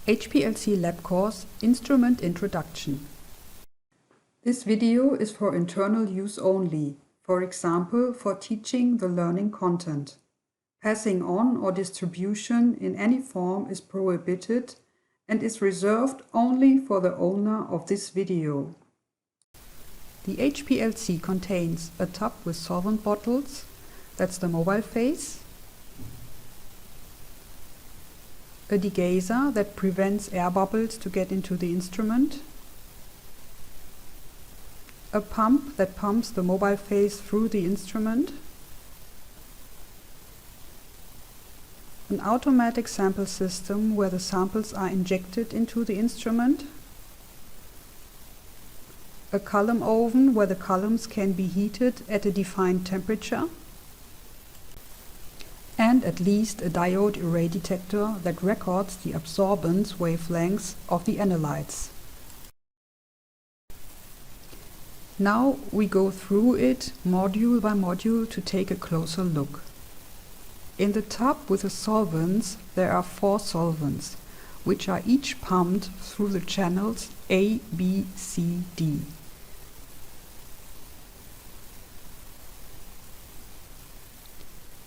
HPLC Lab Course Instrument Introduction. This video is for internal use only, for example for teaching the learning content. Passing on or distribution in any form is prohibited and is reserved only for the owner of this video. The HPLC contains a tub with solvent bottles, that's the mobile phase, a degauser that prevents air bubbles to get into the instrument, a pump that pumps the mobile phase through the instrument, an automatic sample system where the samples are injected into the instrument, a column oven where the columns can be heated at a defined temperature, and at least a diode array detector that records the absorbance wavelengths of the analytes. Now we go through it module by module to take a closer look. In the tub with the solvents there are 4 solvents, which are each pumped through the channels A, B, C, D.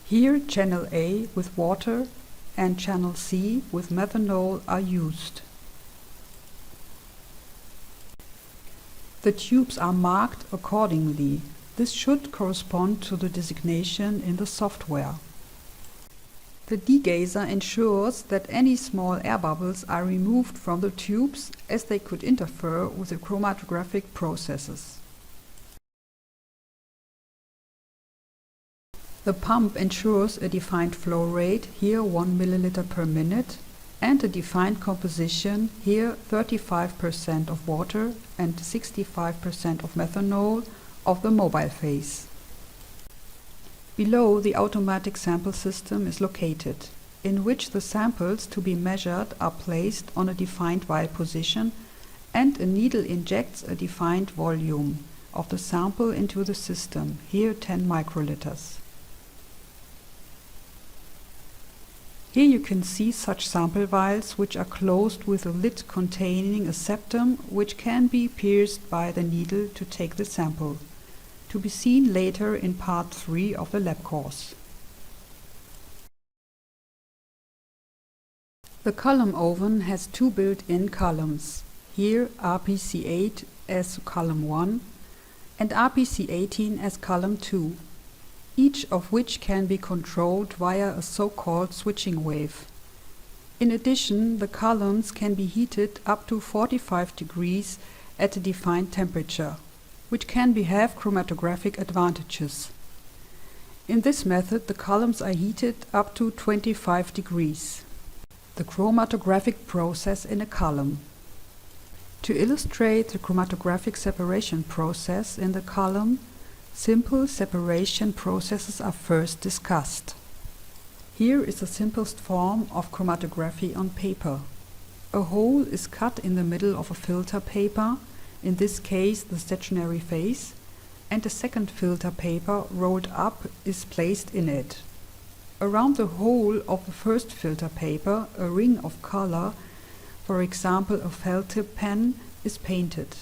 Here channel A with water and channel C with methanol are used. The tubes are marked accordingly. This should correspond to the designation in the software. The degauser ensures that any small air bubbles are removed from the tubes as they could interfere with the chromatographic processes. The pump ensures a defined flow rate, here 1 milliliter per minute, and a defined composition, here 35% of water and 65% of methanol, of the mobile phase. Below, the automatic sample system is located, in which the samples to be measured are placed on a defined vial position and a needle injects a defined volume of the sample into the system, here 10 microliters. Here you can see such sample vials which are closed with a lid containing a septum which can be pierced by the needle to take the sample, to be seen later in part 3 of the lab course. The column oven has 2 built-in columns, here RPC8 as column 1 and RPC18 as column 2. Each of which can be controlled via a so-called switching wave. In addition, the columns can be heated up to 45 degrees at a defined temperature, which can have chromatographic advantages. In this method, the columns are heated up to 25 degrees. The chromatographic process in a column. To illustrate the chromatographic separation process in the column, simple separation processes are first discussed. Here is the simplest form of chromatography on paper. A hole is cut in the middle of a filter paper, in this case the stationary phase, and a second filter paper rolled up is placed in it. Around the hole of the first filter paper a ring of color, for example a felt tip pen, is painted.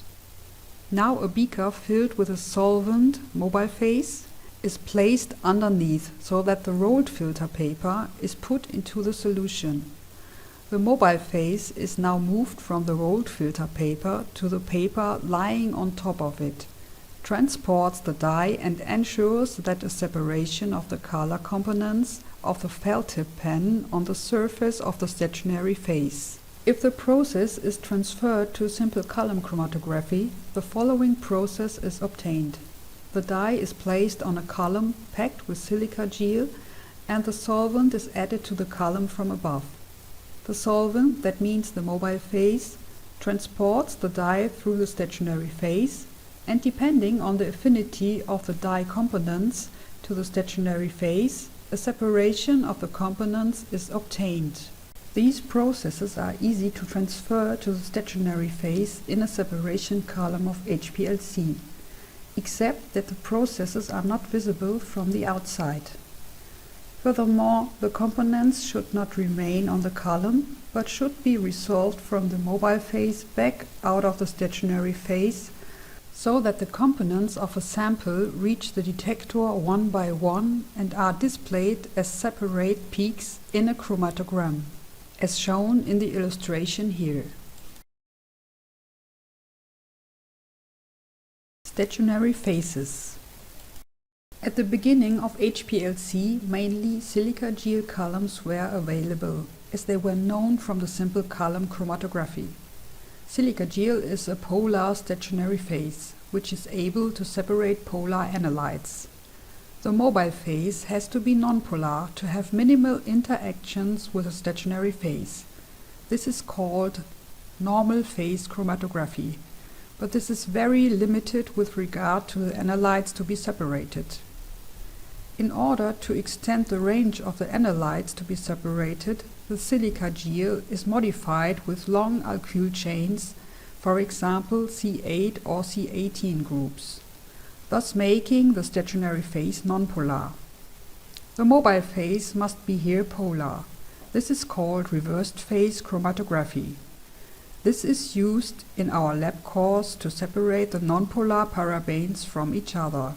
Now a beaker filled with a solvent, mobile phase, is placed underneath so that the rolled filter paper is put into the solution. The mobile phase is now moved from the rolled filter paper to the paper lying on top of it, transports the dye and ensures that a separation of the color components of the felt tip pen on the surface of the stationary phase. If the process is transferred to simple column chromatography, the following process is obtained. The dye is placed on a column packed with silica gel and the solvent is added to the column from above. The solvent, that means the mobile phase, transports the dye through the stationary phase and depending on the affinity of the dye components to the stationary phase, a separation of the components is obtained. These processes are easy to transfer to the stationary phase in a separation column of HPLC, except that the processes are not visible from the outside. Furthermore, the components should not remain on the column, but should be resolved from the mobile phase back out of the stationary phase, so that the components of a sample reach the detector one by one and are displayed as separate peaks in a chromatogram, as shown in the illustration here. Stationary phases. At the beginning of HPLC, mainly silica gel columns were available, as they were known from the simple column chromatography. Silica gel is a polar stationary phase, which is able to separate polar analytes. The mobile phase has to be nonpolar to have minimal interactions with a stationary phase. This is called normal phase chromatography, but this is very limited with regard to the analytes to be separated. In order to extend the range of the analytes to be separated, the silica gel is modified with long alkyl chains, for example C8 or C18 groups, thus making the stationary phase nonpolar. The mobile phase must be here polar. This is called reversed phase chromatography. This is used in our lab course to separate the nonpolar parabenes from each other.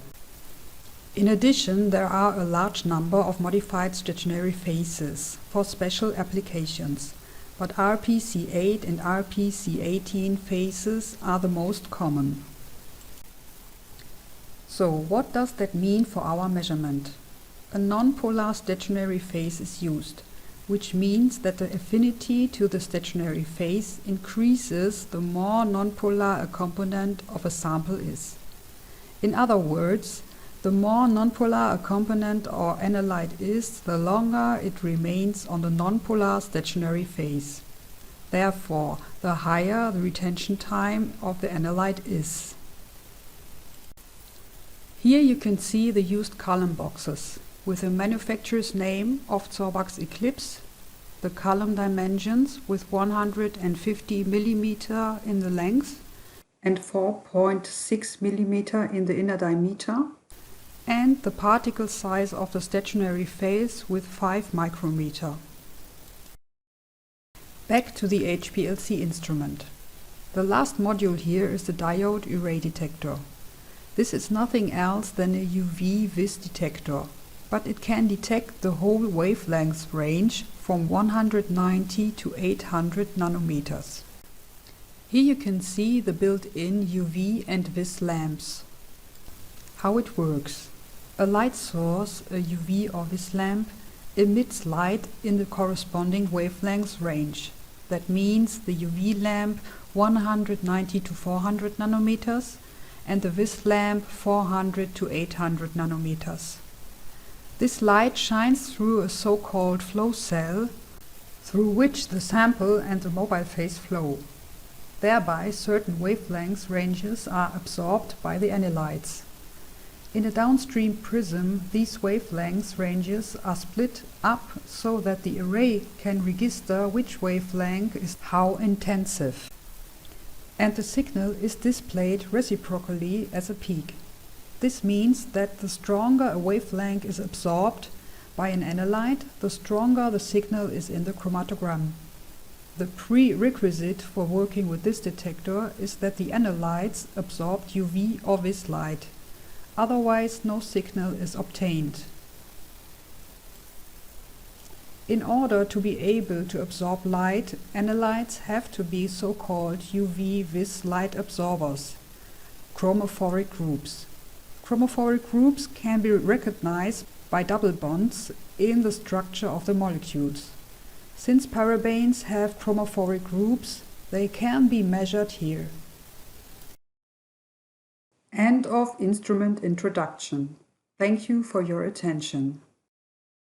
In addition, there are a large number of modified stationary phases for special applications, but RPC8 and RPC18 phases are the most common. So, what does that mean for our measurement? A nonpolar stationary phase is used, which means that the affinity to the stationary phase increases the more nonpolar a component of a sample is. In other words, the more nonpolar a component or analyte is, the longer it remains on the nonpolar stationary phase. Therefore, the higher the retention time of the analyte is. Here you can see the used column boxes with the manufacturer's name of Zorbax Eclipse, the column dimensions with 150 mm in the length and 4.6 mm in the inner diameter, and the particle size of the stationary phase with 5 micrometer. Back to the HPLC instrument. The last module here is the diode array detector. This is nothing else than a UV-vis detector, but it can detect the whole wavelength range from 190 to 800 nanometers. Here you can see the built-in UV and vis lamps. How it works. A light source, a UV or vis lamp, emits light in the corresponding wavelength range. That means the UV lamp 190 to 400 nanometers and the vis lamp 400 to 800 nanometers. This light shines through a so-called flow cell, through which the sample and the mobile phase flow. Thereby certain wavelength ranges are absorbed by the analytes. In a downstream prism, these wavelength ranges are split up so that the array can register which wavelength is how intensive. And the signal is displayed reciprocally as a peak. This means that the stronger a wavelength is absorbed by an analyte, the stronger the signal is in the chromatogram. The prerequisite for working with this detector is that the analytes absorb UV or vis light. Otherwise, no signal is obtained. In order to be able to absorb light, analytes have to be so-called UV-vis light absorbers, chromophoric groups. Chromophoric groups can be recognized by double bonds in the structure of the molecules. Since parabenes have chromophoric groups, they can be measured here. End of instrument introduction. Thank you for your attention.